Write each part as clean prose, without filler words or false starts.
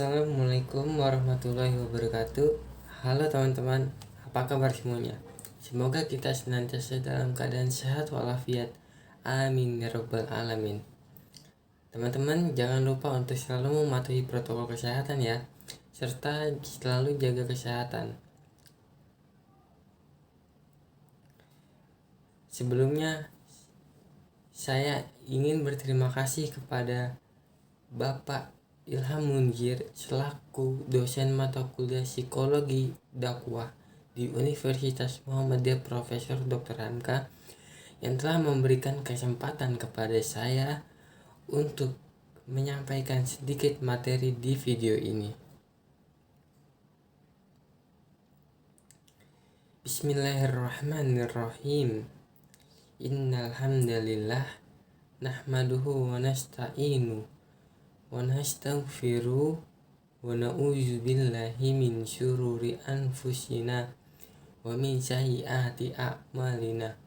Assalamualaikum warahmatullahi wabarakatuh. Halo teman-teman, apa kabar semuanya? Semoga kita senantiasa dalam keadaan sehat walafiat. Amin ya rabbal alamin. Teman-teman, jangan lupa untuk selalu mematuhi protokol kesehatan ya, serta selalu jaga kesehatan. Sebelumnya, saya ingin berterima kasih kepada Bapak Ilham Munzir selaku dosen mata kuliah Psikologi Dakwah di Universitas Muhammadiyah Profesor Dr. Hamka yang telah memberikan kesempatan kepada saya untuk menyampaikan sedikit materi di video ini. Bismillahirrahmanirrahim. Innal hamdalillah nahmaduhu wa nasta'inu wa nastaghfiru wa na'udzu billahi min syururi anfusina wa min sayyiati a'malina.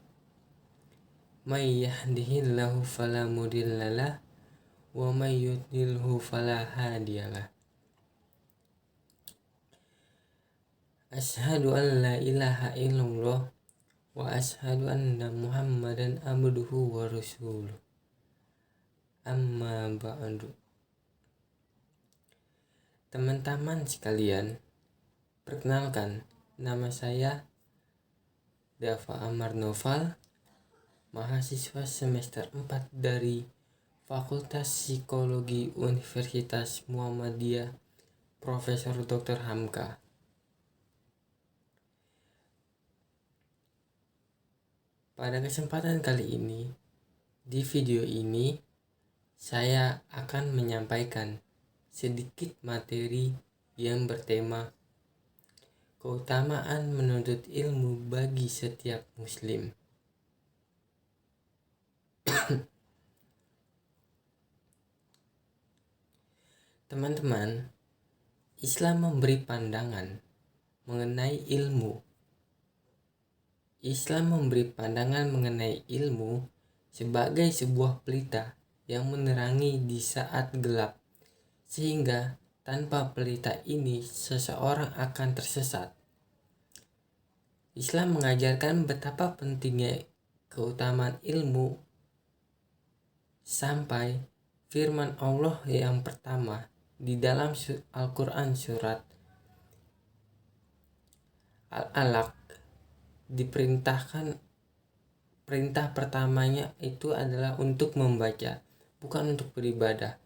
May yahdihillahu fala mudhillalah wa may yudlilhu fala hadiyalah. Asyhadu an la ilaha illallah wa asyhadu anna Muhammadan abduhu wa rasuluh. Amma ba'du. Teman-teman sekalian, perkenalkan, nama saya Dava Amar Noval, mahasiswa semester 4 dari Fakultas Psikologi Universitas Muhammadiyah Profesor Dr. Hamka. Pada kesempatan kali ini, di video ini, saya akan menyampaikan sedikit materi yang bertema keutamaan menuntut ilmu bagi setiap muslim. Teman-teman, Islam memberi pandangan mengenai ilmu. Islam memberi pandangan mengenai ilmu sebagai sebuah pelita yang menerangi di saat gelap, sehingga tanpa pelita ini seseorang akan tersesat. Islam mengajarkan betapa pentingnya keutamaan ilmu sampai firman Allah yang pertama di dalam Al-Quran surat Al-Alaq diperintahkan, perintah pertamanya itu adalah untuk membaca, bukan untuk beribadah.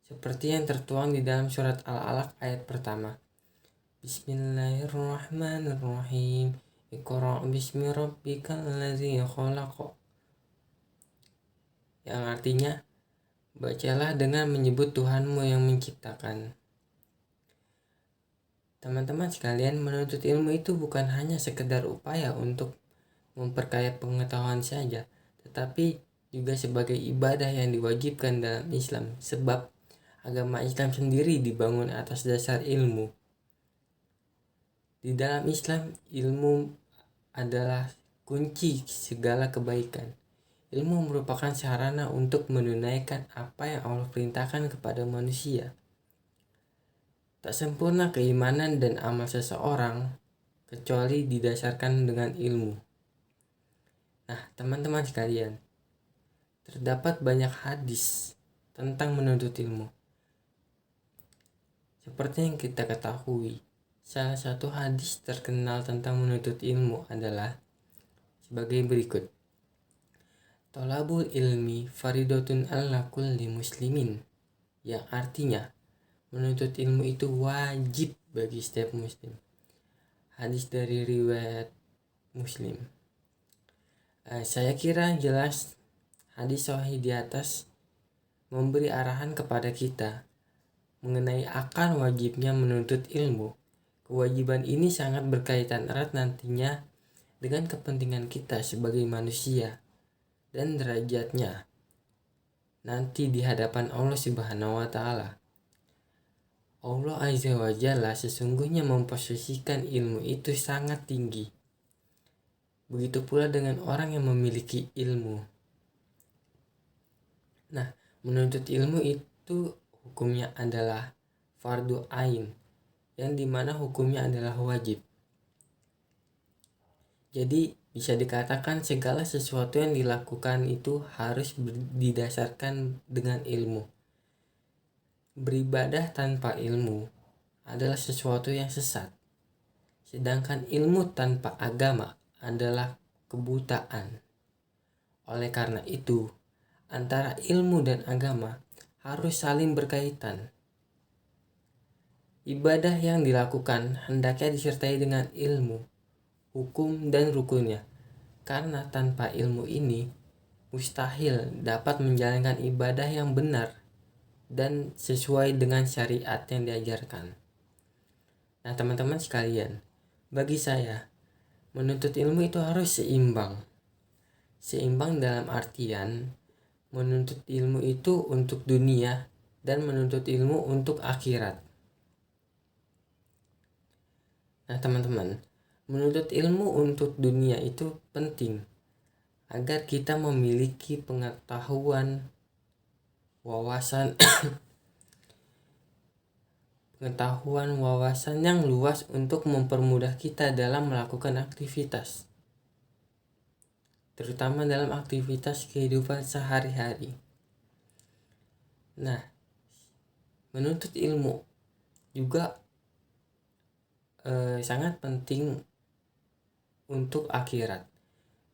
Seperti yang tertuang di dalam surat Al-Alaq ayat pertama. Bismillahirrahmanirrahim. Iqra' bismi rabbikal ladzi khalaq. Yang artinya, bacalah dengan menyebut Tuhanmu yang menciptakan. Teman-teman sekalian, menuntut ilmu itu bukan hanya sekedar upaya untuk memperkaya pengetahuan saja, tetapi juga sebagai ibadah yang diwajibkan dalam Islam, sebab agama Islam sendiri dibangun atas dasar ilmu. Di dalam Islam, ilmu adalah kunci segala kebaikan. Ilmu merupakan sarana untuk menunaikan apa yang Allah perintahkan kepada manusia. Tak sempurna keimanan dan amal seseorang kecuali didasarkan dengan ilmu. Nah, teman-teman sekalian, terdapat banyak hadis tentang menuntut ilmu. Seperti yang kita ketahui, salah satu hadis terkenal tentang menuntut ilmu adalah sebagai berikut. Thalabul ilmi faridatun ala kulli muslimin, yang artinya menuntut ilmu itu wajib bagi setiap muslim. Hadis dari riwayat Muslim. Saya kira jelas hadis sahih di atas memberi arahan kepada kita mengenai akan wajibnya menuntut ilmu. Kewajiban ini sangat berkaitan erat nantinya dengan kepentingan kita sebagai manusia dan derajatnya nanti di hadapan Allah Subhanahu wa Ta'ala. Allah Azza wa Jalla sesungguhnya memposisikan ilmu itu sangat tinggi. Begitu pula dengan orang yang memiliki ilmu. Nah, menuntut ilmu itu hukumnya adalah fardu ain, yang dimana hukumnya adalah wajib. Jadi bisa dikatakan segala sesuatu yang dilakukan itu harus didasarkan dengan ilmu. Beribadah tanpa ilmu adalah sesuatu yang sesat. Sedangkan ilmu tanpa agama adalah kebutaan. Oleh karena itu, antara ilmu dan agama harus saling berkaitan. Ibadah yang dilakukan hendaknya disertai dengan ilmu, hukum, dan rukunnya. Karena tanpa ilmu ini, mustahil dapat menjalankan ibadah yang benar dan sesuai dengan syariat yang diajarkan. Nah, teman-teman sekalian, bagi saya, menuntut ilmu itu harus seimbang. Seimbang dalam artian menuntut ilmu itu untuk dunia dan menuntut ilmu untuk akhirat. Nah, teman-teman, menuntut ilmu untuk dunia itu penting agar kita memiliki pengetahuan, wawasan yang luas untuk mempermudah kita dalam melakukan aktivitas, terutama dalam aktivitas kehidupan sehari-hari. Nah, menuntut ilmu juga sangat penting untuk akhirat.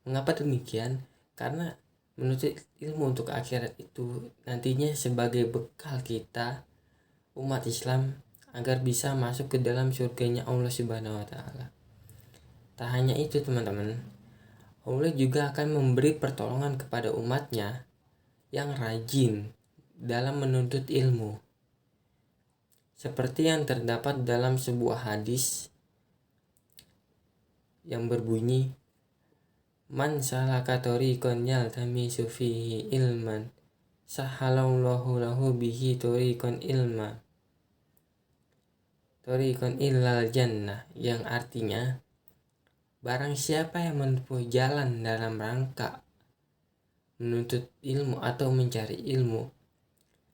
Mengapa demikian? Karena menuntut ilmu untuk akhirat itu nantinya sebagai bekal kita umat Islam agar bisa masuk ke dalam surganya Allah Subhanahu wa taala. Tak hanya itu, teman-teman, Allah juga akan memberi pertolongan kepada umatnya yang rajin dalam menuntut ilmu. Seperti yang terdapat dalam sebuah hadis yang berbunyi, Man salaka tariqan yaltamisu fihi ilman, sahalallahu lahu bihi tariqan illal jannah, yang artinya, barang siapa yang menempuh jalan dalam rangka menuntut ilmu atau mencari ilmu,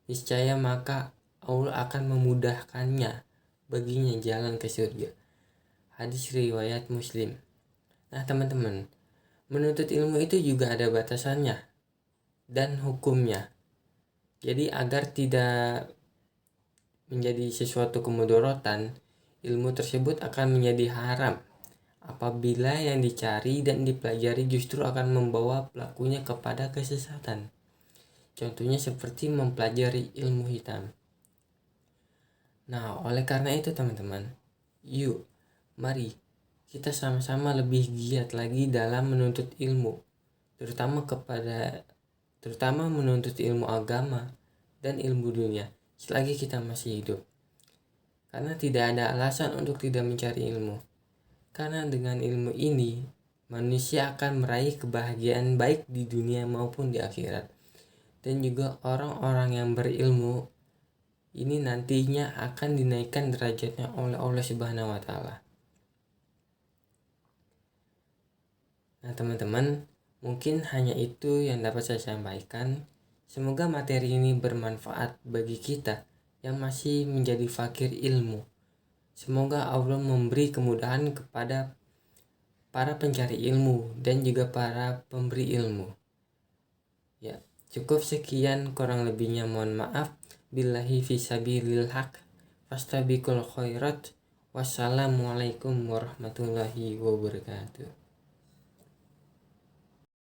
niscaya maka Allah akan memudahkannya baginya jalan ke surga. Hadis riwayat Muslim. Nah, teman-teman, menuntut ilmu itu juga ada batasannya dan hukumnya. Jadi agar tidak menjadi sesuatu kemudorotan, ilmu tersebut akan menjadi haram apabila yang dicari dan dipelajari justru akan membawa pelakunya kepada kesesatan. Contohnya seperti mempelajari ilmu hitam. Nah, oleh karena itu teman-teman, yuk, mari kita sama-sama lebih giat lagi dalam menuntut ilmu, terutama menuntut ilmu agama dan ilmu dunia selagi kita masih hidup. Karena tidak ada alasan untuk tidak mencari ilmu. Karena dengan ilmu ini, manusia akan meraih kebahagiaan baik di dunia maupun di akhirat. Dan juga orang-orang yang berilmu ini nantinya akan dinaikkan derajatnya oleh Allah Subhanahu wa taala. Nah, teman-teman, mungkin hanya itu yang dapat saya sampaikan. Semoga materi ini bermanfaat bagi kita yang masih menjadi fakir ilmu. Semoga Allah memberi kemudahan kepada para pencari ilmu dan juga para pemberi ilmu. Ya, cukup sekian, kurang lebihnya mohon maaf. Billahi fisabilil haq, fastabiqul khairat. Wassalamualaikum warahmatullahi wabarakatuh.